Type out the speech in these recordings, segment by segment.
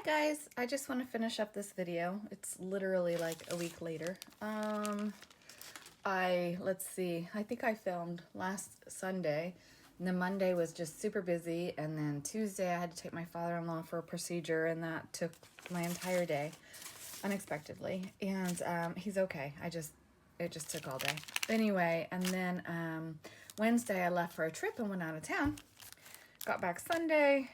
Hi guys, I just want to finish up this video. It's literally like a week later. Let's see, I think I filmed last Sunday, and then Monday was just super busy, and then Tuesday I had to take my father-in-law for a procedure, and that took my entire day unexpectedly, and he's okay. It just took all day. Anyway, and then Wednesday I left for a trip and went out of town. Got back Sunday.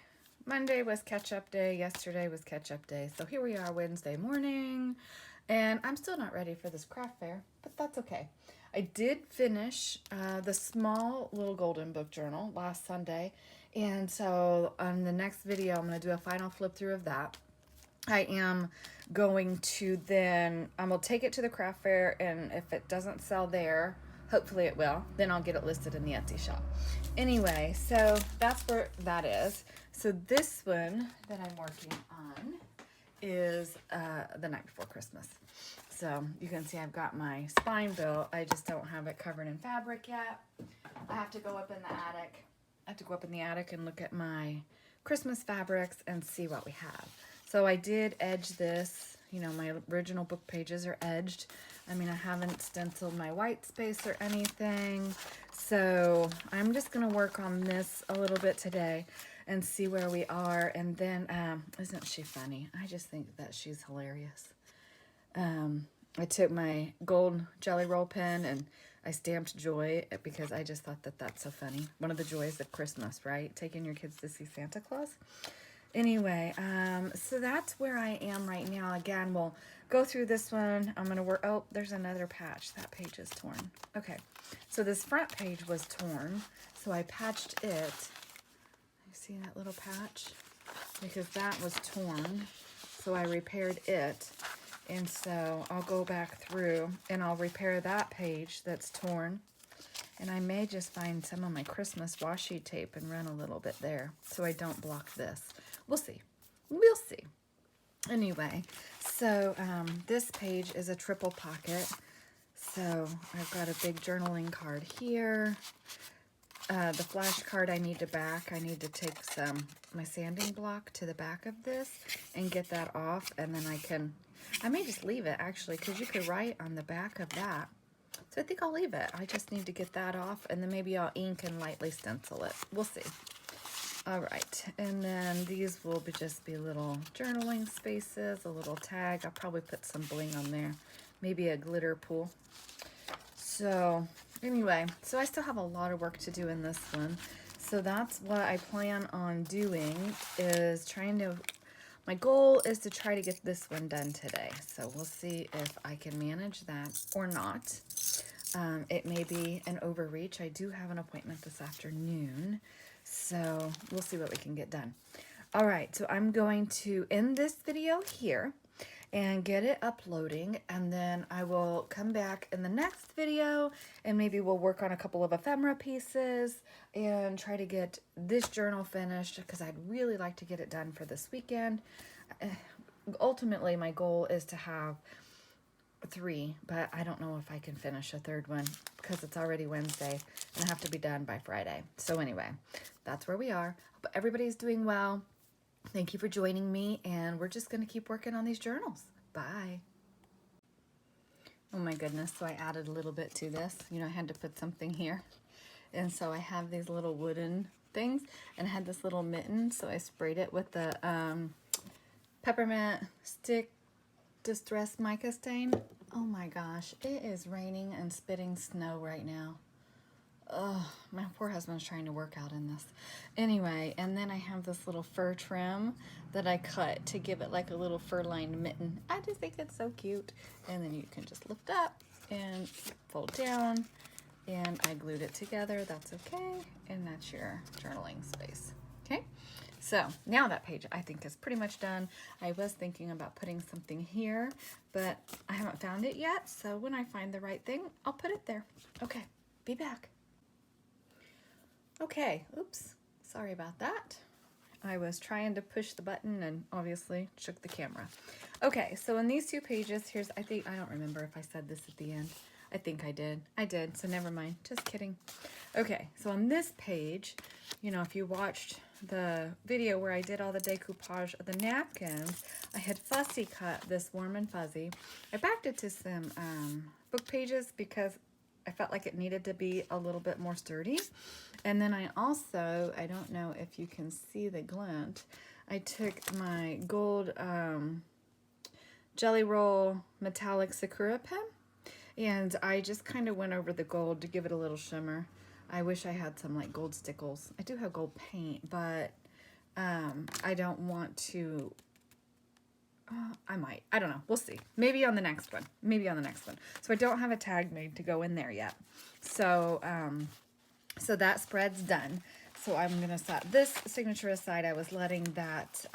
Monday was catch-up day. Yesterday was catch-up day. So here we are Wednesday morning, and I'm still not ready for this craft fair, but that's okay. I did finish the small little golden book journal last Sunday, and so on the next video I'm going to do a final flip through of that. I am going to then, I will take it to the craft fair, and if it doesn't sell there, hopefully it will, then I'll get it listed in the Etsy shop. Anyway, so that's where that is. So this one that I'm working on is the night before Christmas. So you can see I've got my spine built. I just don't have it covered in fabric yet. I have to go up in the attic. I have to go up in the attic and look at my Christmas fabrics and see what we have. So I did edge this. You know, my original book pages are edged. I mean, I haven't stenciled my white space or anything. So I'm just going to work on this a little bit today and see where we are. And then, isn't she funny? I just think that she's hilarious. I took my gold Jelly Roll pen and I stamped Joy because I just thought that that's so funny. One of the joys of Christmas, right? Taking your kids to see Santa Claus. Anyway, so that's where I am right now. Again, we'll go through this one. I'm going to work, oh, there's another patch. That page is torn. Okay, so this front page was torn, so I patched it. You see that little patch? Because that was torn, so I repaired it. And so I'll go back through and I'll repair that page that's torn. And I may just find some of my Christmas washi tape and run a little bit there so I don't block this. We'll see. We'll see. Anyway, so this page is a triple pocket. So I've got a big journaling card here. The flash card I need to back. I need to take my sanding block to the back of this and get that off. And then I may just leave it actually, because you could write on the back of that. So I think I'll leave it. I just need to get that off, and then maybe I'll ink and lightly stencil it. We'll see. All right, and then these will just be little journaling spaces, a little tag. I'll probably put some bling on there, maybe a glitter pool. So anyway, so I still have a lot of work to do in this one. So that's what I plan on doing, is my goal is to try to get this one done today. So we'll see if I can manage that or not. It may be an overreach. I do have an appointment this afternoon, so we'll see what we can get done. All right, so I'm going to end this video here and get it uploading, and then I will come back in the next video and maybe we'll work on a couple of ephemera pieces and try to get this journal finished, because I'd really like to get it done for this weekend. Ultimately, my goal is to have 3, but I don't know if I can finish a third one because it's already Wednesday and I have to be done by Friday. So anyway, that's where we are. Hope everybody's doing well. Thank you for joining me, and we're just going to keep working on these journals. Bye. Oh my goodness, so I added a little bit to this. You know, I had to put something here. And so I have these little wooden things, and I had this little mitten, so I sprayed it with the peppermint stick distress mica stain. Oh my gosh, it is raining and spitting snow right now. Oh, my poor husband's trying to work out in this. Anyway, and then I have this little fur trim that I cut to give it like a little fur-lined mitten. I just think it's so cute. And then you can just lift up and fold down, and I glued it together. That's okay, and that's your journaling space. Okay, so now that page I think is pretty much done. I was thinking about putting something here, but I haven't found it yet, so when I find the right thing, I'll put it there. Okay, be back. Okay, oops, sorry about that. I was trying to push the button and obviously shook the camera. Okay, so in these 2 pages, I don't remember if I said this at the end. I think I did. I did, so never mind. Just kidding. Okay, so on this page, you know, if you watched the video where I did all the decoupage of the napkins, I had fussy cut this Warm and Fuzzy. I backed it to some book pages because I felt like it needed to be a little bit more sturdy. And then I also, I don't know if you can see the glint, I took my gold Jelly Roll Metallic Sakura pen, and I just kind of went over the gold to give it a little shimmer. I wish I had some like gold stickles. I do have gold paint, but I don't want to, I might, I don't know, we'll see. Maybe on the next one, maybe on the next one. So I don't have a tag made to go in there yet. So, so that spread's done. So I'm gonna set this signature aside. I was letting that,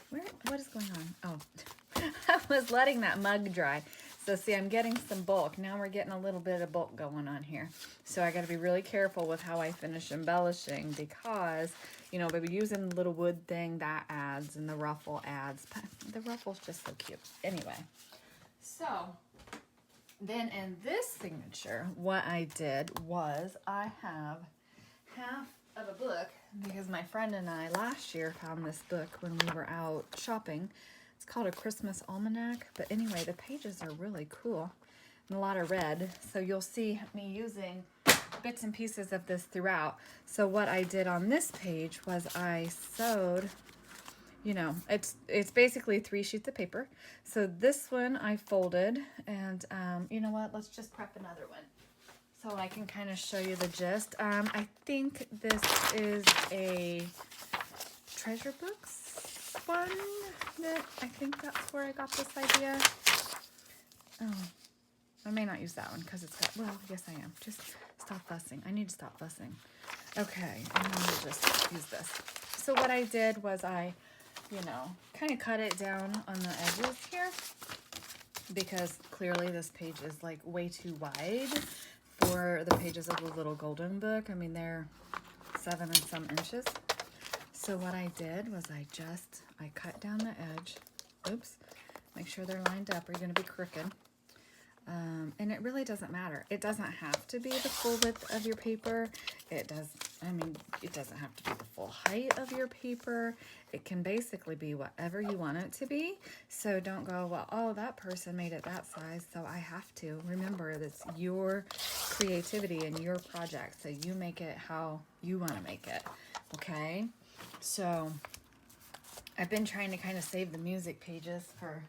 what is going on? Oh, I was letting that mug dry. So see, I'm getting some bulk. Now we're getting a little bit of bulk going on here. So I got to be really careful with how I finish embellishing because, you know, by using the little wood thing, that adds, and the ruffle adds. The ruffle's just so cute. Anyway, so then in this signature, what I did was I have half of a book because my friend and I last year found this book when we were out shopping. It's called A Christmas Almanac, but anyway, the pages are really cool and a lot of red. So you'll see me using bits and pieces of this throughout. So what I did on this page was I sewed, you know, it's basically 3 sheets of paper. So this one I folded, and you know what, let's just prep another one so I can kind of show you the gist. I think this is a treasure books one. I think that's where I got this idea. Oh, I may not use that one because it's got, well, yes I am. Just stop fussing. I need to stop fussing. Okay, and then we'll just use this. So what I did was I, you know, kind of cut it down on the edges here because clearly this page is like way too wide for the pages of the little golden book. I mean, they're 7 and some inches. So what I did was I cut down the edge. Oops. Make sure they're lined up or you're going to be crooked. And it really doesn't matter. It doesn't have to be the full width of your paper. It doesn't have to be the full height of your paper. It can basically be whatever you want it to be. So don't go, well, oh, that person made it that size, so I have to. Remember, that's your creativity and your project. So you make it how you want to make it. Okay? So I've been trying to kind of save the music pages for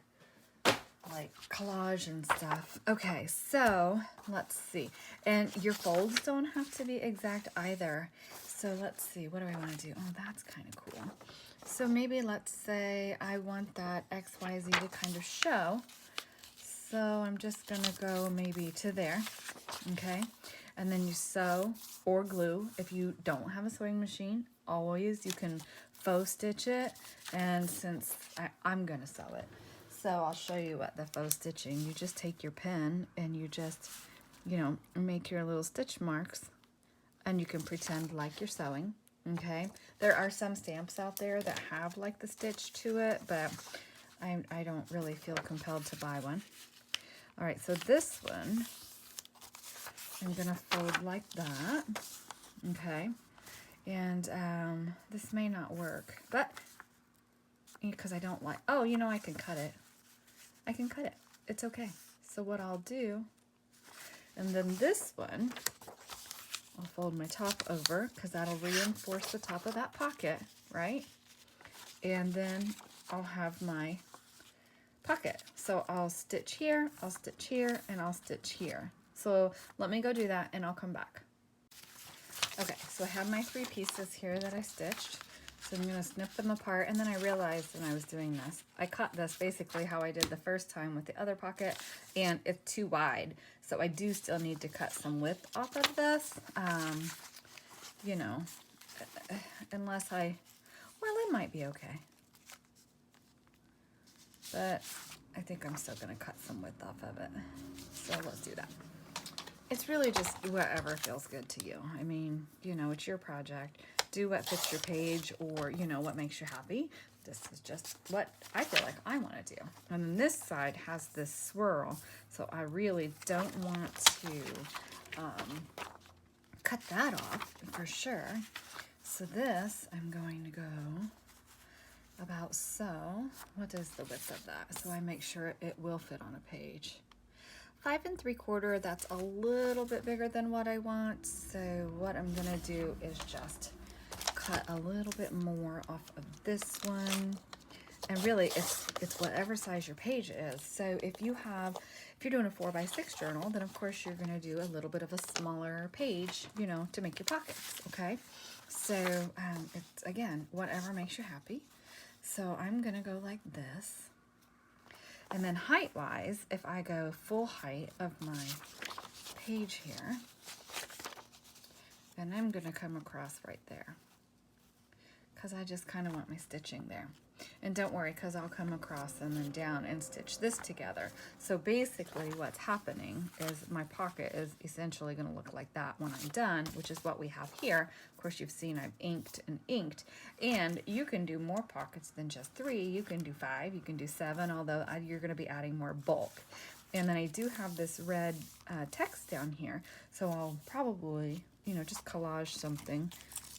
like collage and stuff. Okay, so let's see. And your folds don't have to be exact either. So let's see, what do I want to do? Oh, that's kind of cool. So maybe let's say I want that XYZ to kind of show. So I'm just going to go maybe to there. Okay. And then you sew or glue. If you don't have a sewing machine, always you can faux stitch it. And since I'm going to sew it, so I'll show you what the faux stitching. You just take your pen and you just, you know, make your little stitch marks, and you can pretend like you're sewing. Okay. There are some stamps out there that have like the stitch to it, but I don't really feel compelled to buy one. All right. So this one, I'm going to fold like that. Okay. And this may not work, but because I don't like, oh, you know, I can cut it. I can cut it. It's okay. So what I'll do, and then this one, I'll fold my top over because that'll reinforce the top of that pocket, right? And then I'll have my pocket. So I'll stitch here, and I'll stitch here. So let me go do that and I'll come back. Okay, so I have my 3 pieces here that I stitched. So I'm going to snip them apart, and then I realized when I was doing this, I cut this basically how I did the first time with the other pocket, and it's too wide. So I do still need to cut some width off of this, you know, unless well, it might be okay. But I think I'm still going to cut some width off of it. So let's do that. It's really just whatever feels good to you. I mean, you know, it's your project. Do what fits your page, or, you know, what makes you happy. This is just what I feel like I want to do. And then this side has this swirl, so I really don't want to cut that off for sure. So this, I'm going to go about so. What is the width of that? So I make sure it will fit on a page. 5 3/4, that's a little bit bigger than what I want. So what I'm gonna do is just cut a little bit more off of this one. And really it's whatever size your page is. So if you're doing a 4x6 journal, then of course you're gonna do a little bit of a smaller page, you know, to make your pockets, okay? So it's, again, whatever makes you happy. So I'm gonna go like this. And then height-wise, if I go full height of my page here, then I'm gonna come across right there, because I just kind of want my stitching there. And don't worry, because I'll come across and then down and stitch this together. So basically what's happening is my pocket is essentially going to look like that when I'm done, which is what we have here. Of course, you've seen I've inked and inked. And you can do more pockets than just 3. You can do 5, you can do 7, although you're going to be adding more bulk. And then I do have this red text down here, so I'll probably, you know, just collage something,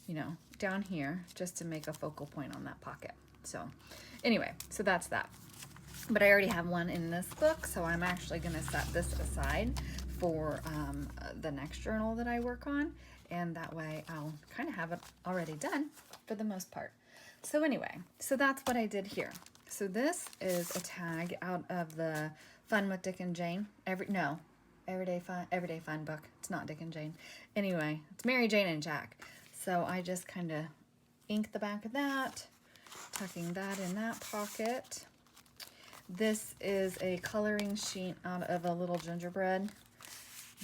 you know, down here just to make a focal point on that pocket. So anyway, so that's that. But I already have one in this book, so I'm actually going to set this aside for the next journal that I work on, and that way I'll kind of have it already done for the most part. So anyway, so that's what I did here. So this is a tag out of the Fun with Dick and Jane. Everyday Fun book. It's not Dick and Jane. Anyway, it's Mary Jane and Jack. So I just kind of inked the back of that, tucking that in that pocket. This is a coloring sheet out of a little gingerbread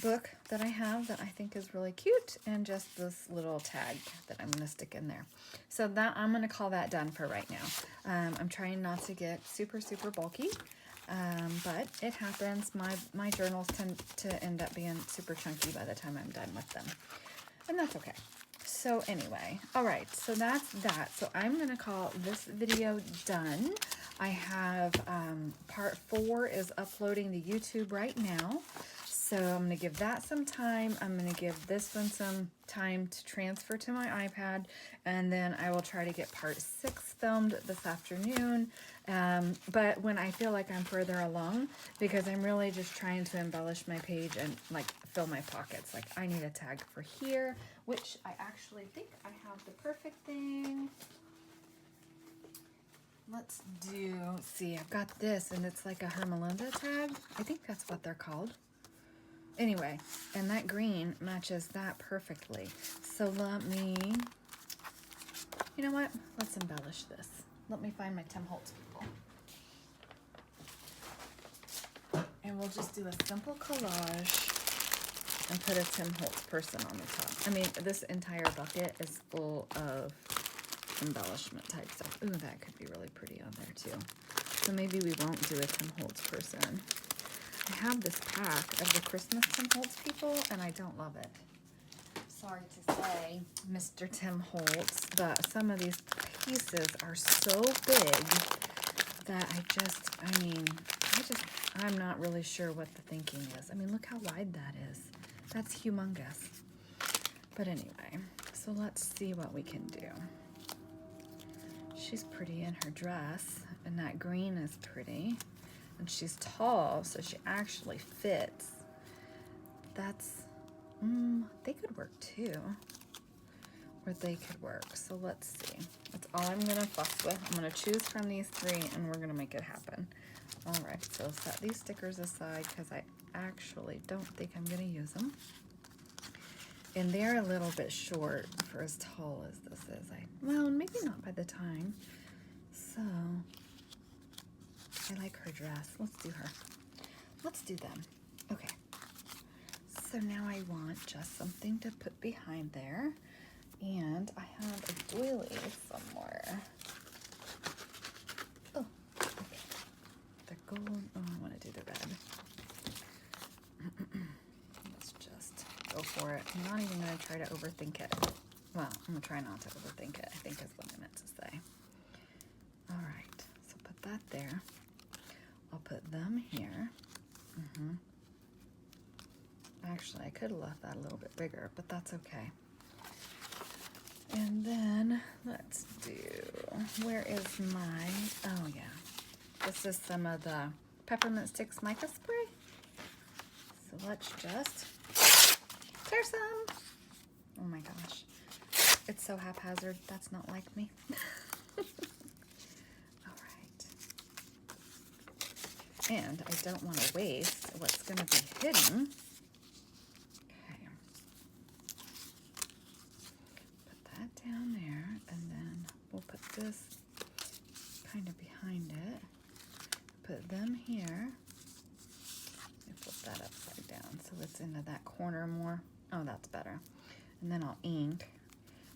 book that I have that I think is really cute, and just this little tag that I'm going to stick in there. So that, I'm going to call that done for right now. I'm trying not to get super bulky, but it happens. My journals tend to end up being super chunky by the time I'm done with them, and that's okay. So anyway, all right, so that's that. So I'm going to call this video done. I have part 4 is uploading to YouTube right now. So I'm going to give that some time. I'm going to give this one some time to transfer to my iPad, and then I will try to get part 6 filmed this afternoon. But when I feel like I'm further along, because I'm really just trying to embellish my page and like fill my pockets. Like I need a tag for here, which I actually think I have the perfect thing. Let's see, I've got this, and it's like a Hermelinda tag. I think that's what they're called. Anyway, and that green matches that perfectly. So let me, you know what? Let's embellish this. Let me find my Tim Holtz people. And we'll just do a simple collage and put a Tim Holtz person on the top. I mean, this entire bucket is full of embellishment type stuff. Ooh, that could be really pretty on there too. So maybe we won't do a Tim Holtz person. I have this pack of the Christmas Tim Holtz people, and I don't love it. Sorry to say, Mr. Tim Holtz, but some of these pieces are so big that I'm not really sure what the thinking is. I mean, look how wide that is. That's humongous. But anyway, so let's see what we can do. She's pretty in her dress, and that green is pretty. And she's tall, so she actually fits. That's, they could work too. Or they could work. So let's see. That's all I'm gonna fuss with. I'm gonna choose from these 3, and we're gonna make it happen. All right, so set these stickers aside because I actually don't think I'm gonna use them. And they're a little bit short for as tall as this is. Well, maybe not by the time. So I like her dress. Let's do her. Let's do them. Okay. So now I want just something to put behind there. And I have a doily somewhere. Oh, okay. The gold. Oh, I want to do the red. Let's just go for it. I'm not even going to try to overthink it. Well, I'm going to try not to overthink it, I think is what I meant to say. All right. So put that there. I'll put them here. Actually, I could have left that a little bit bigger, but that's okay. And then let's do, where is my, oh yeah. This is some of the peppermint sticks mica spray. So let's just tear some. Oh my gosh. It's so haphazard. That's not like me. All right. And I don't want to waste what's going to be hidden. Okay. Put that down there, and then we'll put this kind of behind it. Put them here. Flip that upside down so it's into that corner more. Oh, that's better. And then I'll ink.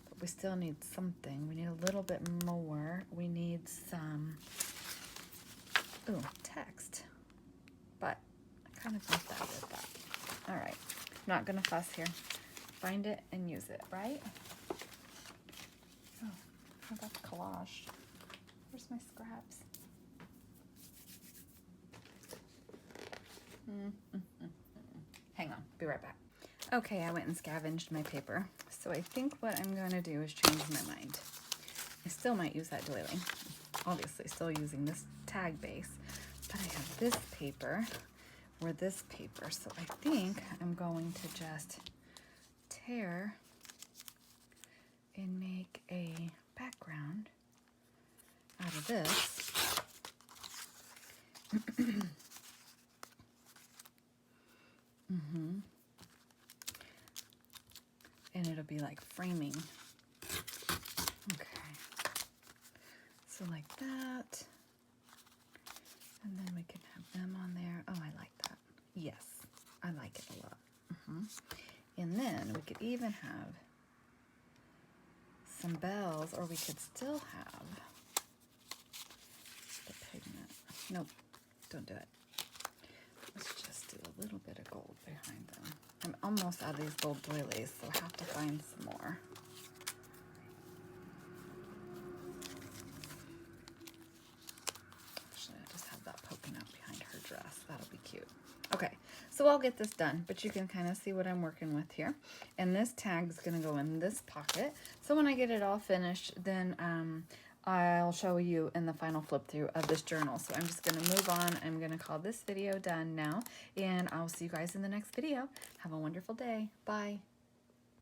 But we still need something. We need a little bit more. We need some, ooh, text. But I kind of think that did that. All right. Not going to fuss here. Find it and use it, right? Oh, I got the collage. Where's my scraps? Hang on, be right back. Okay, I went and scavenged my paper. So I think what I'm going to do is change my mind. I still might use that doily. Obviously, still using this tag base. But I have this paper or this paper. So I think I'm going to just tear and make a background out of this. And it'll be like framing. Okay. So like that. And then we can have them on there. Oh, I like that. Yes, I like it a lot. And then we could even have some bells, or we could still have the pigment. Nope, don't do it. Let's just do a little bit of gold behind them. I'm almost out of these gold doilies, so I have to find some more. Actually, I just have that poking out behind her dress. That'll be cute. Okay, so I'll get this done, but you can kind of see what I'm working with here. And this tag is going to go in this pocket. So when I get it all finished, then I'll show you in the final flip through of this journal. So I'm just going to move on. I'm going to call this video done now, and I'll see you guys in the next video. Have a wonderful day. Bye.